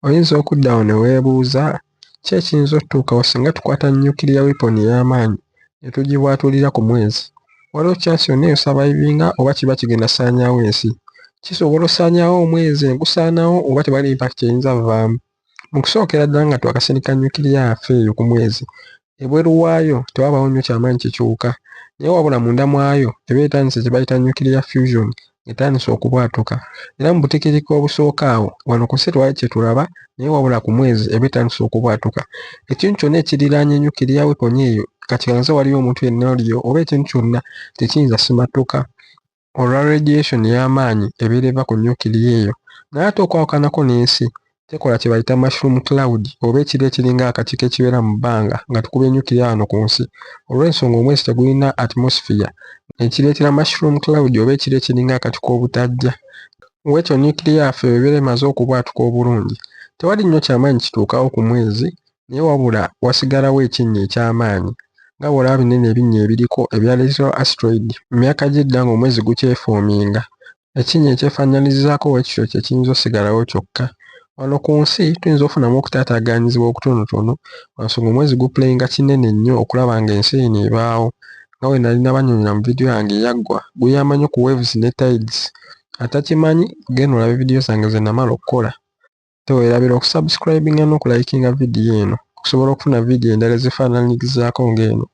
oyinza okuddawo ne weebuuza ki ekiyinza otutuukawo singa tukwata nuclear weapon ey'amaanyi ne tugibwatulira ku mwezi. Waliwo chance yonna eyosabayivinga oba kiba kigenda saanyaawo ensi? Kisobola osaanyaawo omwezi ne gusaanawo oba tewali impact eyinza vaamu? Mu kusookera ddala nga twakasindika nuclear yaffe eyo ku mwezi, ebweru waayo tewabaawo nnyo kyamaanyi kikyuka, naye wabula munda mwayo eba etandise kye bayita nuclear fusion etandise okubwatuka. Era mu butiikiriiko obusooka awo wano ku nsi tewali kye tulaba, naye wabula ku mwezi eba etandise okubwatuka. Ekintu kyonna ekiriraanye nuclear weapon eyo kati kanze waliyo omuntu yenna oliyo oba ekintu kyonna tekiyinza simattuka olwa radiation y'amaanyi ebeera eva ku nuclear eyo. Naye ate okwawukanako n'ensi tekola kye bayita mushroom cloud oba ekiro ekiringa akatiko ekibeera mu bbanga nga tukubye nuclear wano ku nsi. Olw'ensonga omwezi tegulina atmosphere ekireetera mushroom cloud oba ekiro ekiringa akatiko obutajja. Bw'ekyo nuclear yaffe bw'ebeera emaze okubwatuka obulungi, tewali nnyo kyamaanyi kituukawo ku mwezi, naye wabula wasigalawo ekinnya eky'amaanyi nga bw'olaba binene ebinnya ebiriko ebya little asteroid mu myaka gy'edda ng'omwezi gukyefoominga. Ekinnya ekyefaanaanyirizaako bwe kityo kye kiyinza osigalawo kyokka. Wano ku nsi tuyinza okufunamu okutaataaganyizibwa okutonotono lwansonga omwezi gupuleyinga kinene nnyo okulaba ng'ensi eno ebaawo. Nga bwe nali nabannyonnyola mu vidiyo yange eyaggwa, guyamba nnyo ku waves ne tides. Atakimanyi genda olabe vidiyo zange ze namala okukola. Teweerabira okusubscribinga n'okulayikinga vidiyo eno okusobola okufuna vidiyo endala ezifaanaanyirizaako ng'eno.